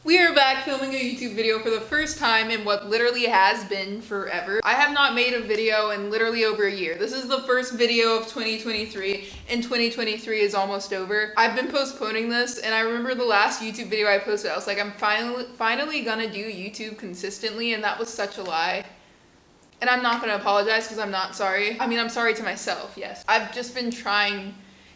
We are back filming a YouTube video for the first time in what literally has been forever. I have not made a video in literally over a year. This is the first video of 2023 and 2023 is almost over. I've been postponing this and I remember the last YouTube video I posted, I was like, I'm finally gonna do YouTube consistently, and that was such a lie. And I'm not gonna apologize because I'm not sorry. I mean, I'm sorry to myself, yes. I've just been trying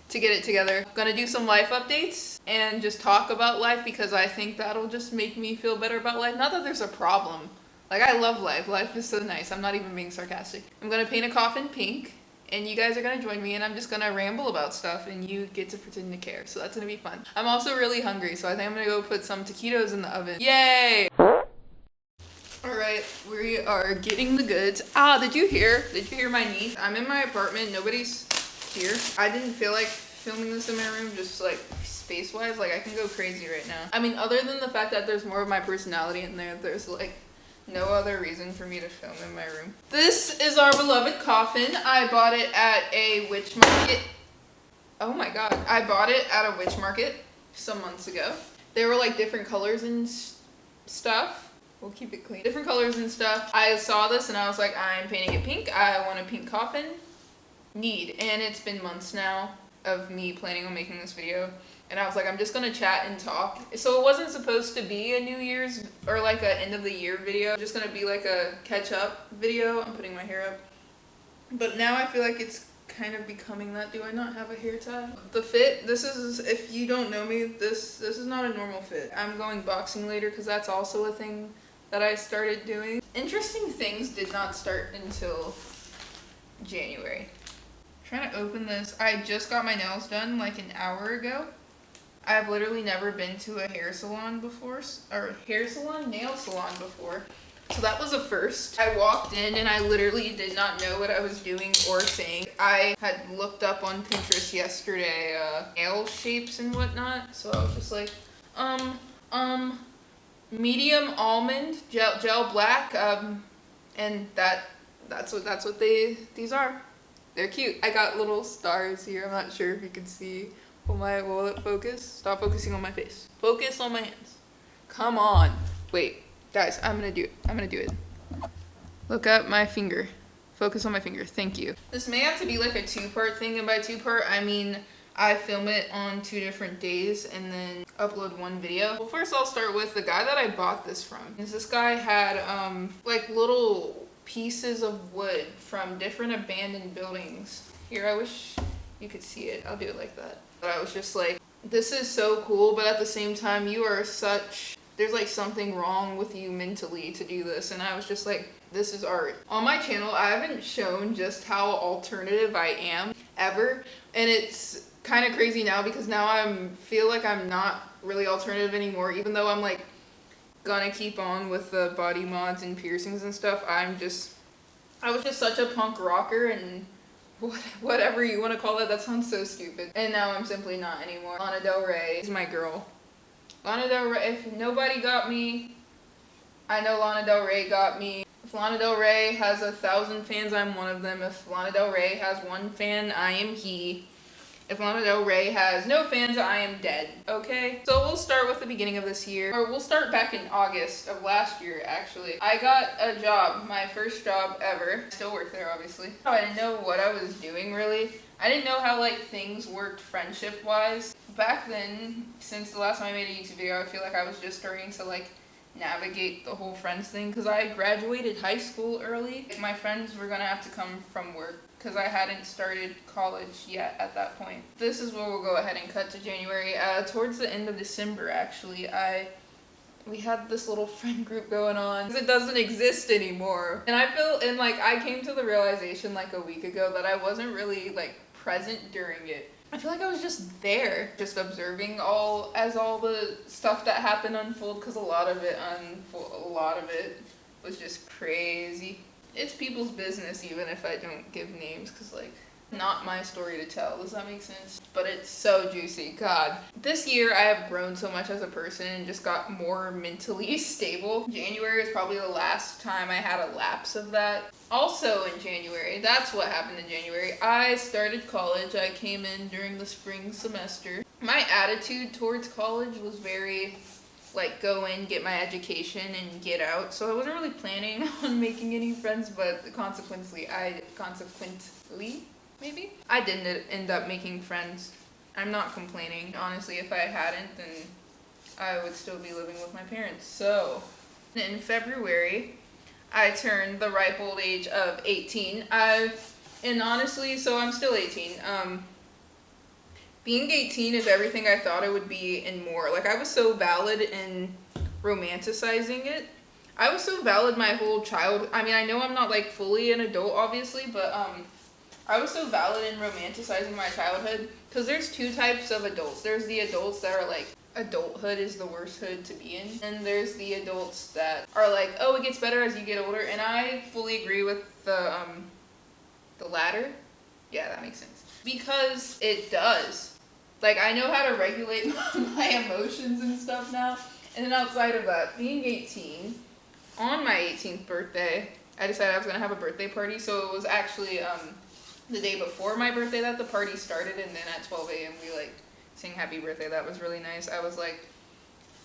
to get it together. I'm gonna do some life updates and just talk about life because I think that'll just make me feel better about life. Not that there's a problem. Like, I love life. Life is so nice. I'm not even being sarcastic. I'm gonna paint a coffin pink and you guys are gonna join me and I'm just gonna ramble about stuff and you get to pretend to care. So that's gonna be fun. I'm also really hungry, so I think I'm gonna go put some taquitos in the oven. Yay! Alright, we are getting the goods. Did you hear my niece? I'm in my apartment, nobody's here. I didn't feel like filming this in my room, just like space-wise. Like, I can go crazy right now. I mean, other than the fact that there's more of my personality in there, there's like no other reason for me to film in my room. This is our beloved coffin. I bought it at a witch market. Oh my god. I bought it at a witch market some months ago. They were like different colors and stuff. We'll keep it clean. Different colors and stuff. I saw this and I was like, I'm painting it pink. I want a pink coffin. And it's been months now of me planning on making this video. And I was like, I'm just gonna chat and talk. So it wasn't supposed to be a New Year's or like a end of the year video. It's just gonna be like a catch up video. I'm putting my hair up. But now I feel like it's kind of becoming that. Do I not have a hair tie? The fit, this is, if you don't know me, this is not a normal fit. I'm going boxing later because that's also a thing that I started doing. Interesting things did not start until January. I'm trying to open this. I just got my nails done like an hour ago. I've literally never been to a nail salon before. So that was a first. I walked in and I literally did not know what I was doing or saying. I had looked up on Pinterest yesterday, nail shapes and whatnot. So I was just like, medium almond, gel black, and that's what these are. They're cute. I got little stars here. I'm not sure if you can see. Will it focus? Stop focusing on my face. Focus on my hands. Come on. Wait, guys, I'm gonna do it. Look at my finger. Focus on my finger. Thank you. This may have to be like a two-part thing, and by two-part, I mean I film it on 2 different days and then upload one video. Well, first I'll start with the guy that I bought this from. This guy had like little pieces of wood from different abandoned buildings. Here, I wish you could see it. I'll do it like that. But I was just like, this is so cool, but at the same time, there's like something wrong with you mentally to do this. And I was just like, this is art. On my channel, I haven't shown just how alternative I am ever. And it's kind of crazy now because now I feel like I'm not really alternative anymore, even though I'm like gonna keep on with the body mods and piercings and stuff. I was just such a punk rocker and whatever you want to call it. That sounds so stupid. And now I'm simply not anymore. Lana Del Rey is my girl. Lana Del Rey, if nobody got me, I know Lana Del Rey got me. If Lana Del Rey has 1,000 fans, I'm one of them. If Lana Del Rey has 1 fan, I am he. If Lana Del Rey has no fans, I am dead. Okay? So we'll start with the beginning of this year. Or we'll start back in August of last year, actually. I got a job, my first job ever. Still work there, obviously. I didn't know what I was doing, really. I didn't know how, like, things worked friendship-wise. Back then, since the last time I made a YouTube video, I feel like I was just starting to, like, navigate the whole friends thing. Because I graduated high school early. My friends were gonna have to come from work, because I hadn't started college yet at that point. This is where we'll go ahead and cut to January. Towards the end of December, actually, we had this little friend group going on. It doesn't exist anymore. And I came to the realization like a week ago that I wasn't really like present during it. I feel like I was just there, just observing all the stuff that happened unfold, because a lot of it was just crazy. It's people's business even if I don't give names, because like, not my story to tell. Does that make sense? But it's so juicy. God. This year I have grown so much as a person and just got more mentally stable. January is probably the last time I had a lapse of that. Also in January, that's what happened in January. I started college. I came in during the spring semester. My attitude towards college was very like go in, get my education, and get out. So I wasn't really planning on making any friends, but consequently, maybe I didn't end up making friends. I'm not complaining. Honestly, if I hadn't, then I would still be living with my parents. So in February, I turned the ripe old age of 18. And honestly, so I'm still 18. Being 18 is everything I thought it would be and more. Like, I was so valid in romanticizing it. I was so valid my whole child. I mean, I know I'm not like fully an adult, obviously, but I was so valid in romanticizing my childhood because there's two types of adults. There's the adults that are like, adulthood is the worst hood to be in, and there's the adults that are like, oh, it gets better as you get older. And I fully agree with the latter. Yeah, that makes sense, because it does. Like, I know how to regulate my emotions and stuff now. And then outside of that, being 18, on my 18th birthday, I decided I was going to have a birthday party. So it was actually the day before my birthday that the party started. And then at 12 a.m. we like sang happy birthday. That was really nice. I was like,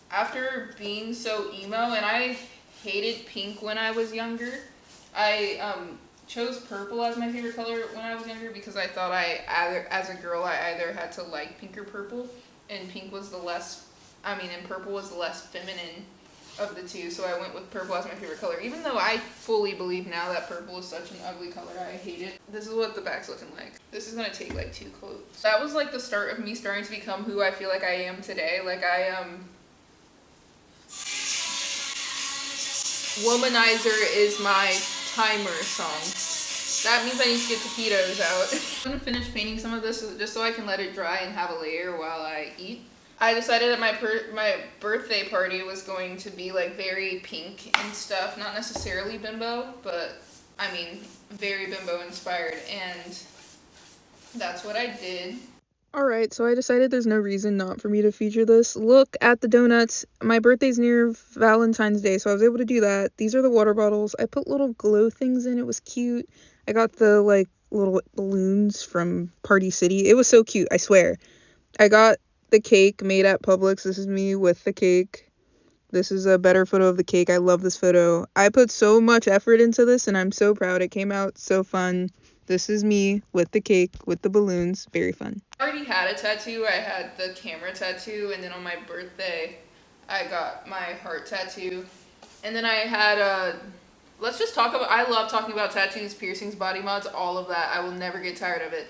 after being so emo, and I hated pink when I was younger, I chose purple as my favorite color when I was younger because I thought as a girl, I either had to like pink or purple, and purple was the less feminine of the two, so I went with purple as my favorite color, even though I fully believe now that purple is such an ugly color. I hate it. This is what the back's looking like. This is gonna take like 2 quotes. That was like the start of me starting to become who I feel like I am today. Like, Womanizer is my timer song. That means I need to get taquitos out. I'm gonna finish painting some of this just so I can let it dry and have a layer while I eat. I decided that my birthday party was going to be like very pink and stuff, not necessarily bimbo, but I mean very bimbo inspired, and that's what I did. Alright, so I decided there's no reason not for me to feature this. Look at the donuts. My birthday's near Valentine's Day, so I was able to do that. These are the water bottles. I put little glow things in. It was cute. I got the, like, little balloons from Party City. It was so cute, I swear. I got the cake made at Publix. This is me with the cake. This is a better photo of the cake. I love this photo. I put so much effort into this, and I'm so proud. It came out so fun. This is me with the cake, with the balloons. Very fun. I already had a tattoo. I had the camera tattoo, and then on my birthday, I got my heart tattoo. And then I had let's just talk about, I love talking about tattoos, piercings, body mods, all of that. I will never get tired of it.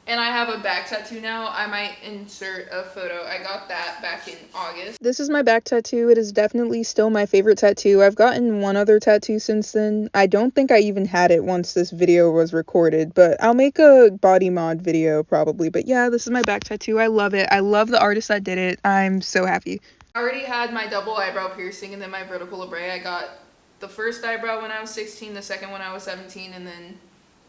And I have a back tattoo now. I might insert a photo. I got that back in August. This is my back tattoo. It is definitely still my favorite tattoo. I've gotten one other tattoo since then. I don't think I even had it once this video was recorded, but I'll make a body mod video probably. But yeah, this is my back tattoo. I love it. I love the artist that did it. I'm so happy. I already had my double eyebrow piercing and then my vertical labrae. I got the first eyebrow when I was 16, the second when I was 17, and then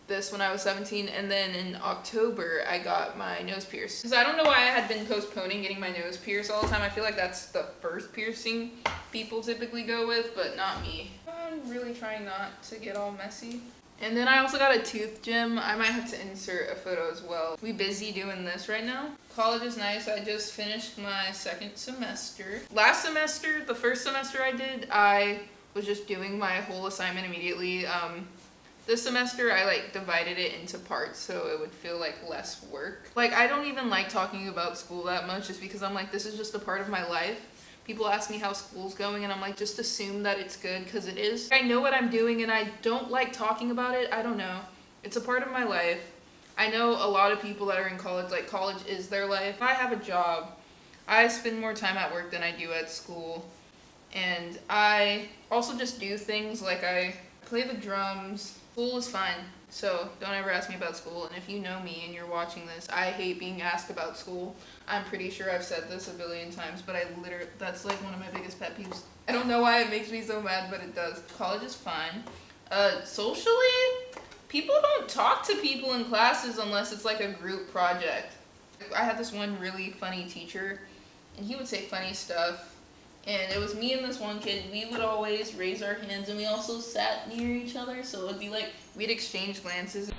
this when I was 17, and then in October I got my nose pierced. Because I don't know why I had been postponing getting my nose pierced all the time. I feel like that's the first piercing people typically go with, but not me. I'm really trying not to get all messy. And then I also got a tooth gem. I might have to insert a photo as well. We busy doing this right now. College is nice. I just finished my second semester. Last semester, the first semester I was just doing my whole assignment immediately. This semester, I like divided it into parts so it would feel like less work. Like, I don't even like talking about school that much just because I'm like, this is just a part of my life. People ask me how school's going and I'm like, just assume that it's good because it is. I know what I'm doing and I don't like talking about it. I don't know. It's a part of my life. I know a lot of people that are in college, like college is their life. I have a job. I spend more time at work than I do at school. And I also just do things like I play the drums. School is fine, so don't ever ask me about school. And if you know me and you're watching this, I hate being asked about school. I'm pretty sure I've said this a billion times, but that's like one of my biggest pet peeves. I don't know why it makes me so mad, but it does. College is fine. Socially, people don't talk to people in classes unless it's like a group project. I had this one really funny teacher, and he would say funny stuff. And it was me and this one kid. We would always raise our hands, and we also sat near each other, so it would be like we'd exchange glances.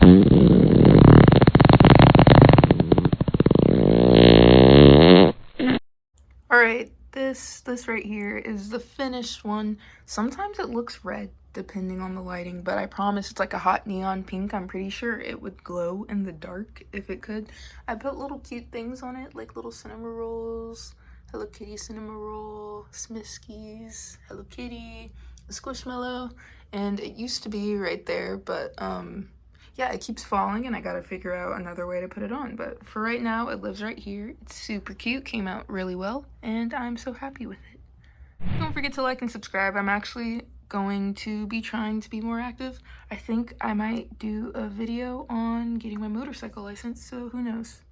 Alright, This right here is the finished one. Sometimes it looks red depending on the lighting, but I promise it's like a hot neon pink. I'm pretty sure it would glow in the dark if it could. I put little cute things on it, like little cinema rolls, Hello Kitty cinema roll, Smiskies, Hello Kitty, a Squishmallow, and it used to be right there, but yeah, it keeps falling and I gotta figure out another way to put it on. But for right now, it lives right here. It's super cute, came out really well, and I'm so happy with it. Don't forget to like and subscribe. I'm actually going to be trying to be more active. I think I might do a video on getting my motorcycle license, so who knows.